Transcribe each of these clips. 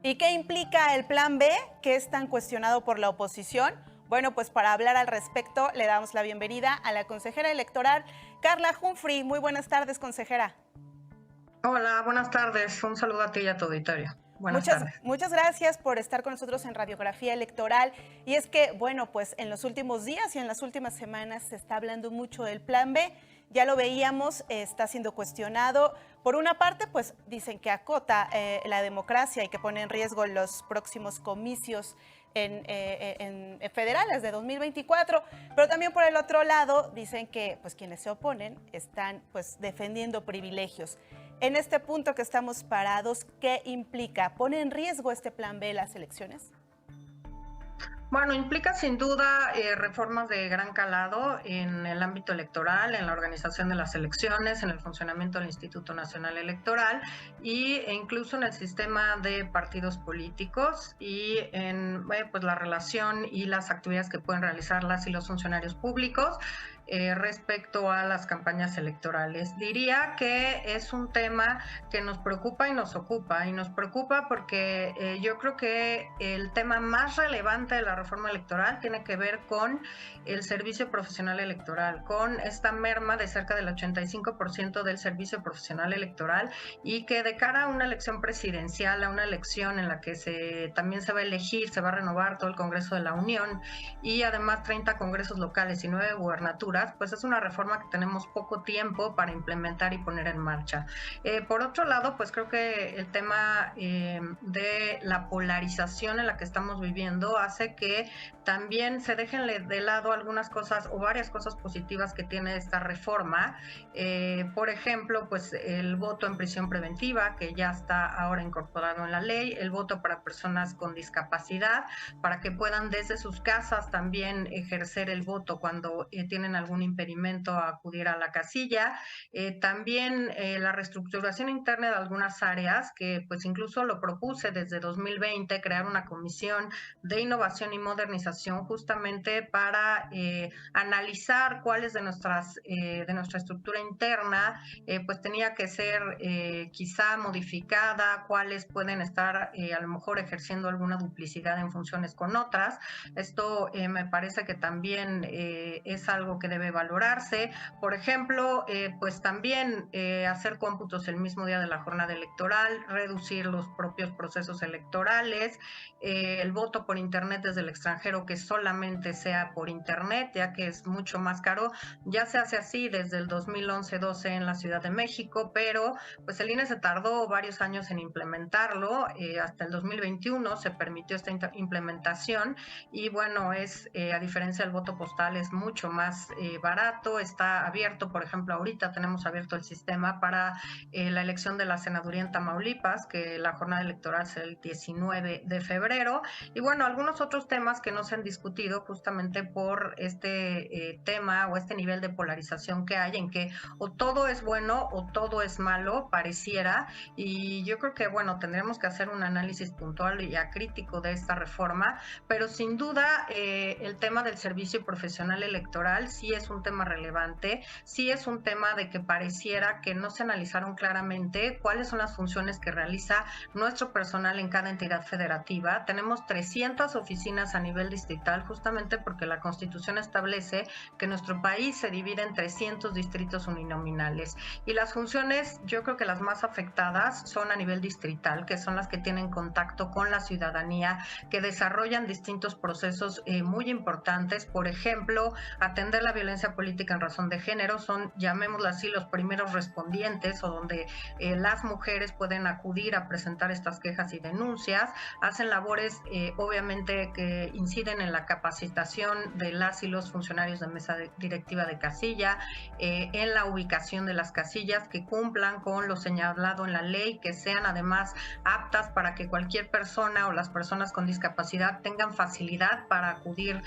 ¿Y qué implica el Plan B, que es tan cuestionado por la oposición? Bueno, pues para hablar al respecto le damos la bienvenida a la consejera electoral Carla Humphrey. Muy buenas tardes, consejera. Hola, buenas tardes. Un saludo a ti y a tu auditorio. Buenas tardes. Muchas gracias por estar con nosotros en Radiografía Electoral. Y es que, bueno, pues en los últimos días y en las últimas semanas se está hablando mucho del Plan B. Ya lo veíamos, está siendo cuestionado. Por una parte, pues dicen que acota la democracia y que pone en riesgo los próximos comicios en federales de 2024, pero también por el otro lado dicen que pues quienes se oponen están pues defendiendo privilegios. En este punto que estamos parados, ¿qué implica? ¿Pone en riesgo este Plan B las elecciones? Bueno, implica sin duda reformas de gran calado en el ámbito electoral, en la organización de las elecciones, en el funcionamiento del Instituto Nacional Electoral e incluso en el sistema de partidos políticos y en pues la relación y las actividades que pueden realizar las y los funcionarios públicos respecto a las campañas electorales. Diría que es un tema que nos preocupa y nos ocupa, y nos preocupa porque yo creo que el tema más relevante de la reforma electoral tiene que ver con el servicio profesional electoral, con esta merma de cerca del 85% del servicio profesional electoral, y que de cara a una elección presidencial, a una elección en la que también se va a elegir, se va a renovar todo el Congreso de la Unión y además 30 congresos locales y 9 gubernaturas, pues es una reforma que tenemos poco tiempo para implementar y poner en marcha. Por otro lado, pues creo que el tema de la polarización en la que estamos viviendo hace que también se dejen de lado algunas cosas o varias cosas positivas que tiene esta reforma. Por ejemplo, pues el voto en prisión preventiva, que ya está ahora incorporado en la ley, el voto para personas con discapacidad, para que puedan desde sus casas también ejercer el voto cuando tienen algún impedimento a acudir a la casilla. También la reestructuración interna de algunas áreas, que pues incluso lo propuse desde 2020, crear una comisión de innovación y modernización justamente para analizar cuáles de nuestra estructura interna pues tenía que ser quizá modificada, cuáles pueden estar a lo mejor ejerciendo alguna duplicidad en funciones con otras. Esto me parece que también es algo que debe valorarse. Por ejemplo, pues también hacer cómputos el mismo día de la jornada electoral, reducir los propios procesos electorales, el voto por internet desde el extranjero, que solamente sea por internet, ya que es mucho más caro. Ya se hace así desde el 2011-12 en la Ciudad de México, pero pues el INE se tardó varios años en implementarlo. Hasta el 2021 se permitió esta implementación y bueno, a diferencia del voto postal, es mucho más barato, está abierto. Por ejemplo, ahorita tenemos abierto el sistema para la elección de la senaduría en Tamaulipas, que la jornada electoral será el 19 de febrero. Y bueno, algunos otros temas que no se han discutido justamente por este tema o este nivel de polarización que hay, en que o todo es bueno o todo es malo, pareciera. Y yo creo que, bueno, tendremos que hacer un análisis puntual y acrítico de esta reforma, pero sin duda el tema del servicio profesional electoral sí es un tema relevante, sí es un tema de que pareciera que no se analizaron claramente cuáles son las funciones que realiza nuestro personal en cada entidad federativa. Tenemos 300 oficinas a nivel distrital, justamente porque la Constitución establece que nuestro país se divide en 300 distritos uninominales, y las funciones, yo creo que las más afectadas son a nivel distrital, que son las que tienen contacto con la ciudadanía, que desarrollan distintos procesos muy importantes. Por ejemplo, atender la violencia política en razón de género, son, llamémoslo así, los primeros respondientes, o donde las mujeres pueden acudir a presentar estas quejas y denuncias. Hacen labores obviamente que inciden en la capacitación de las y los funcionarios de mesa directiva de casilla, en la ubicación de las casillas, que cumplan con lo señalado en la ley, que sean además aptas para que cualquier persona o las personas con discapacidad tengan facilidad para acudir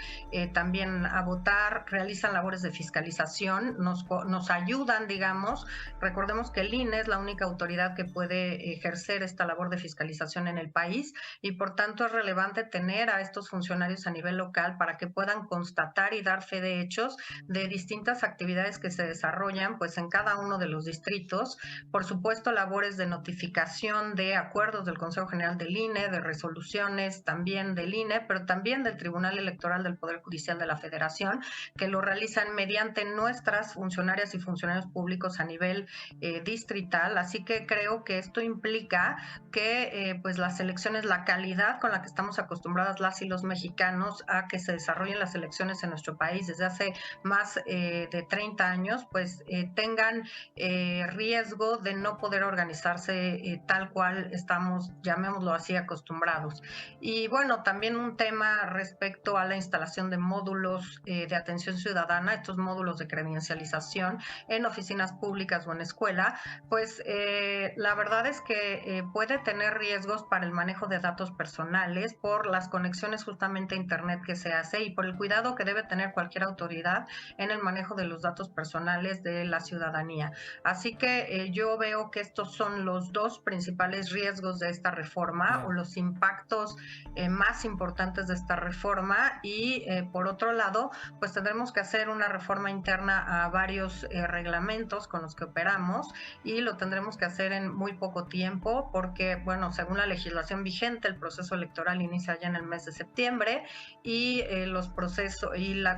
también a votar. Realizan labores de fiscalización, nos ayudan, digamos. Recordemos que el INE es la única autoridad que puede ejercer esta labor de fiscalización en el país y por tanto es relevante tener a estos funcionarios a nivel local para que puedan constatar y dar fe de hechos de distintas actividades que se desarrollan pues en cada uno de los distritos. Por supuesto, labores de notificación de acuerdos del Consejo General del INE, de resoluciones también del INE, pero también del Tribunal Electoral del Poder Judicial de la Federación, que lo realizan mediante nuestras funcionarias y funcionarios públicos a nivel distrital. Así que creo que esto implica que pues las elecciones, la calidad con la que estamos acostumbradas las y los mexicanos a que se desarrollen las elecciones en nuestro país desde hace más de 30 años, pues tengan riesgo de no poder organizarse tal cual estamos, llamémoslo así, acostumbrados. Y bueno, también un tema respecto a la instalación de módulos de atención ciudadana, estos módulos de credencialización en oficinas públicas o en escuela, pues la verdad es que puede tener riesgos para el manejo de datos personales por las conexiones justamente a Internet que se hace y por el cuidado que debe tener cualquier autoridad en el manejo de los datos personales de la ciudadanía. Así que yo veo que estos son los dos principales riesgos de esta reforma o los impactos más importantes de esta reforma y por otro lado, pues tendremos que hacer una reforma interna a varios reglamentos con los que operamos y lo tendremos que hacer en muy poco tiempo porque, bueno, según la legislación vigente, el proceso electoral inicia ya en el mes de septiembre y los procesos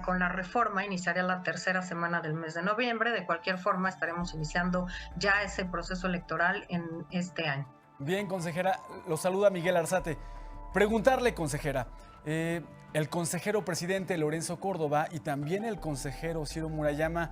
con la reforma iniciaría la tercera semana del mes de noviembre. De cualquier forma, estaremos iniciando ya ese proceso electoral en este año. Bien, consejera, lo saluda Miguel Arzate. Preguntarle, consejera, el consejero presidente Lorenzo Córdoba y también el consejero Ciro Murayama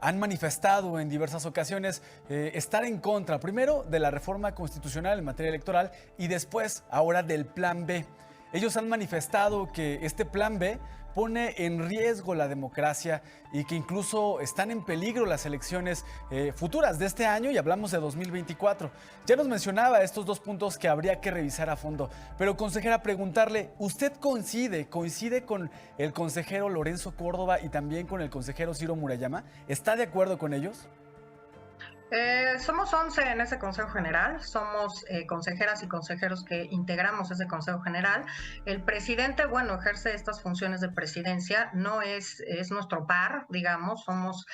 han manifestado en diversas ocasiones estar en contra, primero de la reforma constitucional en materia electoral y después ahora del Plan B. Ellos han manifestado que este Plan B pone en riesgo la democracia y que incluso están en peligro las elecciones futuras de este año y hablamos de 2024. Ya nos mencionaba estos dos puntos que habría que revisar a fondo, pero consejera, preguntarle, ¿usted coincide con el consejero Lorenzo Córdoba y también con el consejero Ciro Murayama? ¿Está de acuerdo con ellos? Somos 11 en ese Consejo General, somos consejeras y consejeros que integramos ese Consejo General. El presidente, bueno, ejerce estas funciones de presidencia, no es nuestro par, digamos, somos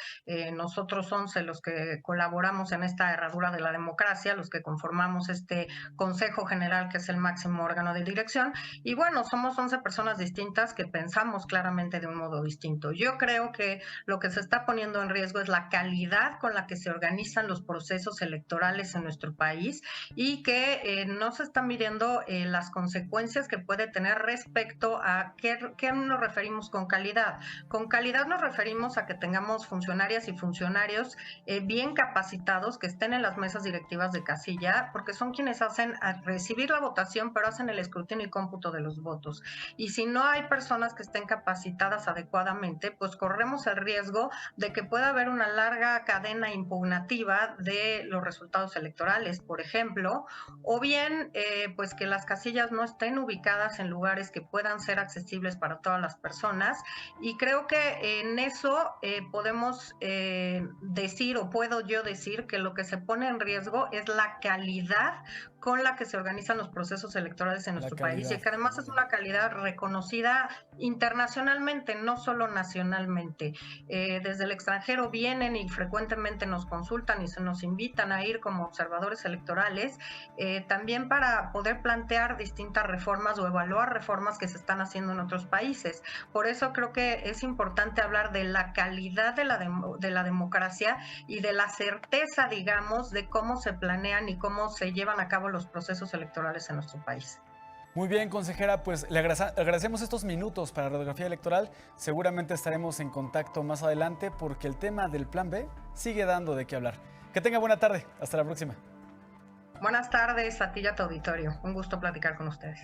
nosotros 11 los que colaboramos en esta herradura de la democracia, los que conformamos este Consejo General, que es el máximo órgano de dirección, y bueno, somos 11 personas distintas que pensamos claramente de un modo distinto. Yo creo que lo que se está poniendo en riesgo es la calidad con la que se organizan los procesos electorales en nuestro país y que no se están midiendo las consecuencias que puede tener respecto a qué nos referimos con calidad. Con calidad nos referimos a que tengamos funcionarias y funcionarios bien capacitados que estén en las mesas directivas de casilla, porque son quienes hacen recibir la votación, pero hacen el escrutinio y cómputo de los votos. Y si no hay personas que estén capacitadas adecuadamente, pues corremos el riesgo de que pueda haber una larga cadena impugnativa de los resultados electorales, por ejemplo, o bien pues que las casillas no estén ubicadas en lugares que puedan ser accesibles para todas las personas, y creo que en eso podemos decir, o puedo yo decir, que lo que se pone en riesgo es la calidad con la que se organizan los procesos electorales en nuestro país, y que además es una calidad reconocida internacionalmente, no solo nacionalmente. Desde el extranjero vienen y frecuentemente nos consultan y se nos invitan a ir como observadores electorales, también para poder plantear distintas reformas o evaluar reformas que se están haciendo en otros países. Por eso creo que es importante hablar de la calidad de la democracia y de la certeza, digamos, de cómo se planean y cómo se llevan a cabo los procesos electorales en nuestro país. Muy bien, consejera, pues le agradecemos estos minutos para Radiografía Electoral. Seguramente estaremos en contacto más adelante porque el tema del Plan B sigue dando de qué hablar. Que tenga buena tarde. Hasta la próxima. Buenas tardes a ti y a tu auditorio. Un gusto platicar con ustedes.